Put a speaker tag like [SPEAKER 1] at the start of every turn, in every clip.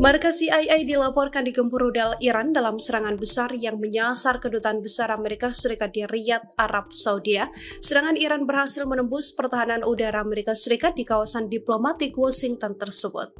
[SPEAKER 1] Markas CIA dilaporkan digempur rudal Iran dalam serangan besar yang menyasar kedutaan besar Amerika Serikat di Riyadh, Arab Saudi. Serangan Iran berhasil menembus pertahanan udara Amerika Serikat di kawasan diplomatik Washington tersebut.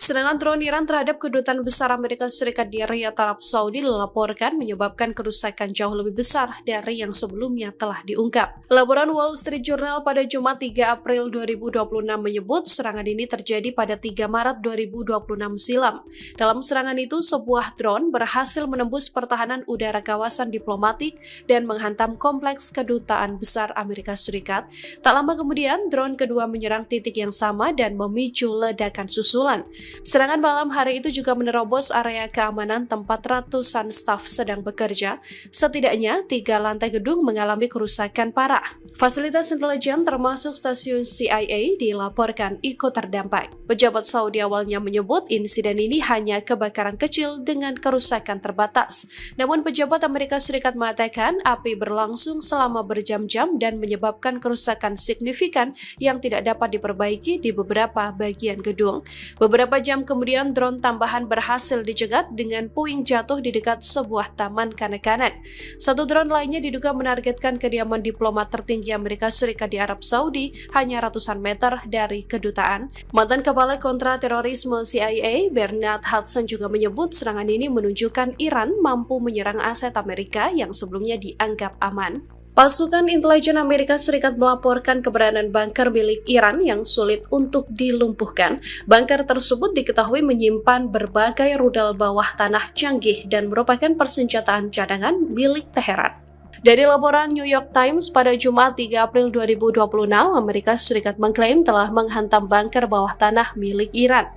[SPEAKER 1] Serangan drone Iran terhadap kedutaan besar Amerika Serikat di Riyadh, Arab Saudi dilaporkan menyebabkan kerusakan jauh lebih besar dari yang sebelumnya telah diungkap. Laporan Wall Street Journal pada Jumat 3 April 2026 menyebut serangan ini terjadi pada 3 Maret 2026 silam. Dalam serangan itu, sebuah drone berhasil menembus pertahanan udara kawasan diplomatik dan menghantam kompleks kedutaan besar Amerika Serikat. Tak lama kemudian, drone kedua menyerang titik yang sama dan memicu ledakan susulan. Serangan malam hari itu juga menerobos area keamanan tempat ratusan staf sedang bekerja. Setidaknya 3 lantai gedung mengalami kerusakan parah. Fasilitas intelijen termasuk stasiun CIA dilaporkan ikut terdampak. Pejabat Saudi awalnya menyebut insiden ini hanya kebakaran kecil dengan kerusakan terbatas. Namun pejabat Amerika Serikat mengatakan api berlangsung selama berjam-jam dan menyebabkan kerusakan signifikan yang tidak dapat diperbaiki di beberapa bagian gedung. Beberapa jam kemudian drone tambahan berhasil dicegat dengan puing jatuh di dekat sebuah taman kanak-kanak. Satu drone lainnya diduga menargetkan kediaman diplomat tertinggi Amerika Serikat di Arab Saudi hanya ratusan meter dari kedutaan. Mantan Kepala Kontraterorisme CIA, Bernard Hudson juga menyebut serangan ini menunjukkan Iran mampu menyerang aset Amerika yang sebelumnya dianggap aman. Pasukan intelijen Amerika Serikat melaporkan keberadaan bunker milik Iran yang sulit untuk dilumpuhkan. Bunker tersebut diketahui menyimpan berbagai rudal bawah tanah canggih dan merupakan persenjataan cadangan milik Teheran. Dari laporan New York Times pada Jumat 3 April 2026, Amerika Serikat mengklaim telah menghantam bunker bawah tanah milik Iran.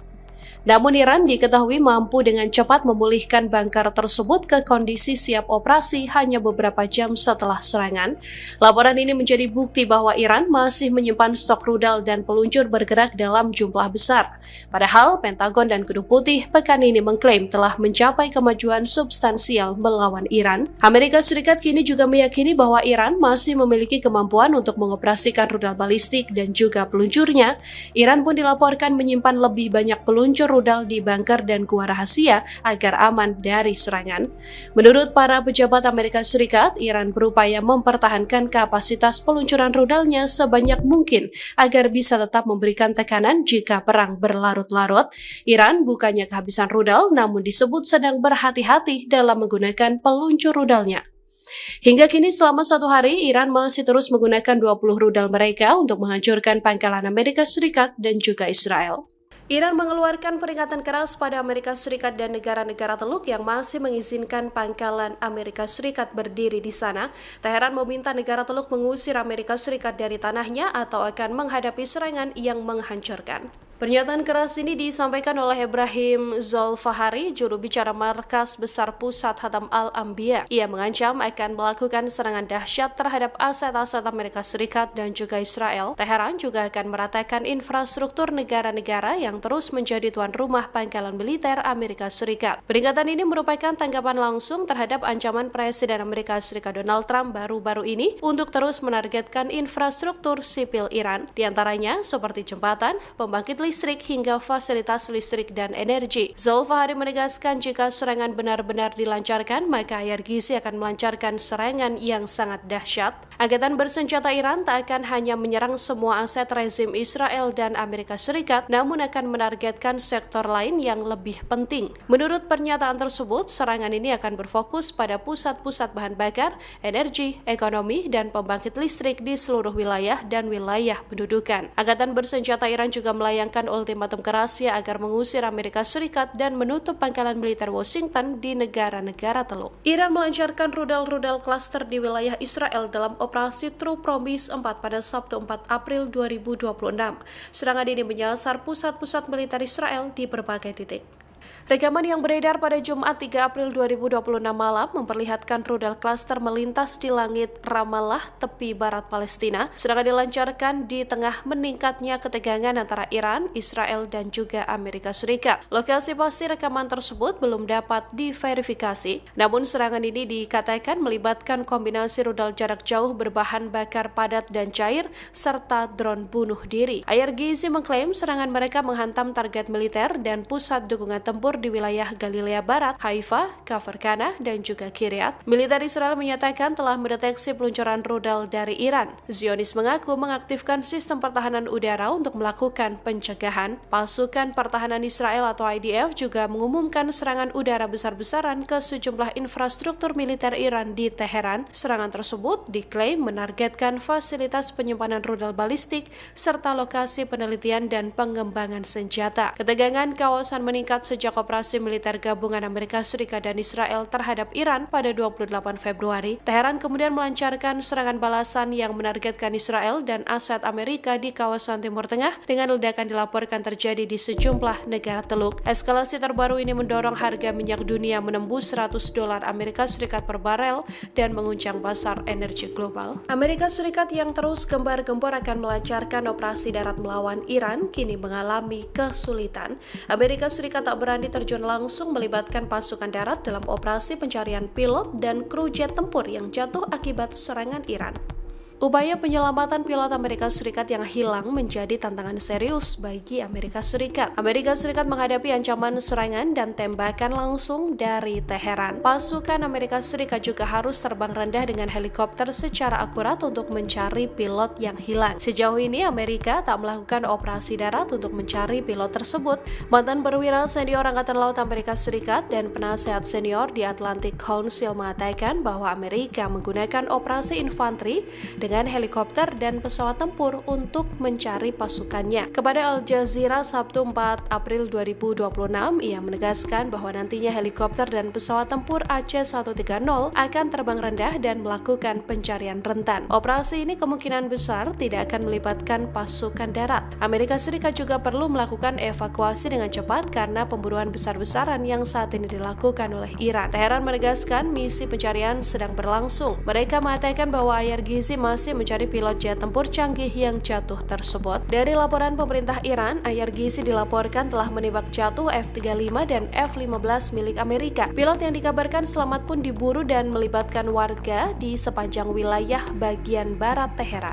[SPEAKER 1] Namun Iran diketahui mampu dengan cepat memulihkan bunker tersebut ke kondisi siap operasi hanya beberapa jam setelah serangan. Laporan ini menjadi bukti bahwa Iran masih menyimpan stok rudal dan peluncur bergerak dalam jumlah besar. Padahal Pentagon dan Gedung Putih pekan ini mengklaim telah mencapai kemajuan substansial melawan Iran. Amerika Serikat kini juga meyakini bahwa Iran masih memiliki kemampuan untuk mengoperasikan rudal balistik dan juga peluncurnya. Iran pun dilaporkan menyimpan lebih banyak peluncur rudal di bunker dan gua rahasia agar aman dari serangan. Menurut para pejabat Amerika Serikat, Iran berupaya mempertahankan kapasitas peluncuran rudalnya sebanyak mungkin agar bisa tetap memberikan tekanan jika perang berlarut-larut. Iran bukannya kehabisan rudal, namun disebut sedang berhati-hati dalam menggunakan peluncur rudalnya. Hingga kini selama 1 hari, Iran masih terus menggunakan 20 rudal mereka untuk menghancurkan pangkalan Amerika Serikat dan juga Israel. Iran mengeluarkan peringatan keras pada Amerika Serikat dan negara-negara Teluk yang masih mengizinkan pangkalan Amerika Serikat berdiri di sana. Teheran meminta negara Teluk mengusir Amerika Serikat dari tanahnya atau akan menghadapi serangan yang menghancurkan. Pernyataan keras ini disampaikan oleh Ibrahim Zolfahari, juru bicara Markas Besar Pusat Hatam Al-Anbiya. Ia mengancam akan melakukan serangan dahsyat terhadap aset-aset Amerika Serikat dan juga Israel. Teheran juga akan meratakan infrastruktur negara-negara yang terus menjadi tuan rumah pangkalan militer Amerika Serikat. Peringatan ini merupakan tanggapan langsung terhadap ancaman Presiden Amerika Serikat Donald Trump baru-baru ini untuk terus menargetkan infrastruktur sipil Iran, diantaranya seperti jembatan, pembangkit listrik hingga fasilitas listrik dan energi. Zolfahari menegaskan jika serangan benar-benar dilancarkan, maka IRGC akan melancarkan serangan yang sangat dahsyat. Angkatan bersenjata Iran tak akan hanya menyerang semua aset rezim Israel dan Amerika Serikat, namun akan menargetkan sektor lain yang lebih penting. Menurut pernyataan tersebut, serangan ini akan berfokus pada pusat-pusat bahan bakar, energi, ekonomi, dan pembangkit listrik di seluruh wilayah dan wilayah pendudukan. Angkatan bersenjata Iran juga melayangkan ultimatum kerasnya agar mengusir Amerika Serikat dan menutup pangkalan militer Washington di negara-negara Teluk. Iran melancarkan rudal-rudal klaster di wilayah Israel dalam operasi True Promise 4 pada Sabtu 4 April 2026. Serangan ini menyasar pusat-pusat militer Israel di berbagai titik. Rekaman yang beredar pada Jumat 3 April 2026 malam memperlihatkan rudal klaster melintas di langit Ramallah, tepi barat Palestina, sedangkan dilancarkan di tengah meningkatnya ketegangan antara Iran, Israel, dan juga Amerika Serikat. Lokasi pasti rekaman tersebut belum dapat diverifikasi, namun serangan ini dikatakan melibatkan kombinasi rudal jarak jauh berbahan bakar padat dan cair, serta drone bunuh diri. IRGC mengklaim serangan mereka menghantam target militer dan pusat dukungan tempur di wilayah Galilea Barat, Haifa, Kfar Kana, dan juga Kiryat. Militer Israel menyatakan telah mendeteksi peluncuran rudal dari Iran. Zionis mengaku mengaktifkan sistem pertahanan udara untuk melakukan pencegahan. Pasukan Pertahanan Israel atau IDF juga mengumumkan serangan udara besar-besaran ke sejumlah infrastruktur militer Iran di Teheran. Serangan tersebut diklaim menargetkan fasilitas penyimpanan rudal balistik serta lokasi penelitian dan pengembangan senjata. Ketegangan kawasan meningkat sejak operasi militer gabungan Amerika Serikat dan Israel terhadap Iran pada 28 Februari. Teheran kemudian melancarkan serangan balasan yang menargetkan Israel dan aset Amerika di kawasan Timur Tengah dengan ledakan dilaporkan terjadi di sejumlah negara Teluk. Eskalasi terbaru ini mendorong harga minyak dunia menembus $100 Amerika Serikat per barel dan menguncang pasar energi global. Amerika Serikat yang terus gembar-gembor akan melancarkan operasi darat melawan Iran kini mengalami kesulitan. Amerika Serikat tak berani terjun langsung melibatkan pasukan darat dalam operasi pencarian pilot dan kru jet tempur yang jatuh akibat serangan Iran. Upaya penyelamatan pilot Amerika Serikat yang hilang menjadi tantangan serius bagi Amerika Serikat. Amerika Serikat menghadapi ancaman serangan dan tembakan langsung dari Teheran. Pasukan Amerika Serikat juga harus terbang rendah dengan helikopter secara akurat untuk mencari pilot yang hilang. Sejauh ini Amerika tak melakukan operasi darat untuk mencari pilot tersebut. Mantan perwira senior Angkatan Laut Amerika Serikat dan penasehat senior di Atlantic Council mengatakan bahwa Amerika menggunakan operasi infanteri dengan helikopter dan pesawat tempur untuk mencari pasukannya. Kepada Al Jazeera Sabtu 4 April 2026, ia menegaskan bahwa nantinya helikopter dan pesawat tempur AC-130 akan terbang rendah dan melakukan pencarian rentan. Operasi ini kemungkinan besar tidak akan melibatkan pasukan darat. Amerika Serikat juga perlu melakukan evakuasi dengan cepat karena pemburuan besar-besaran yang saat ini dilakukan oleh Iran. Teheran menegaskan misi pencarian sedang berlangsung. Mereka mengatakan bahwa IRGC masih mencari pilot jet tempur canggih yang jatuh tersebut. Dari laporan pemerintah Iran, IRGC dilaporkan telah menembak jatuh F-35 dan F-15 milik Amerika. Pilot yang dikabarkan selamat pun diburu dan melibatkan warga di sepanjang wilayah bagian barat Teheran.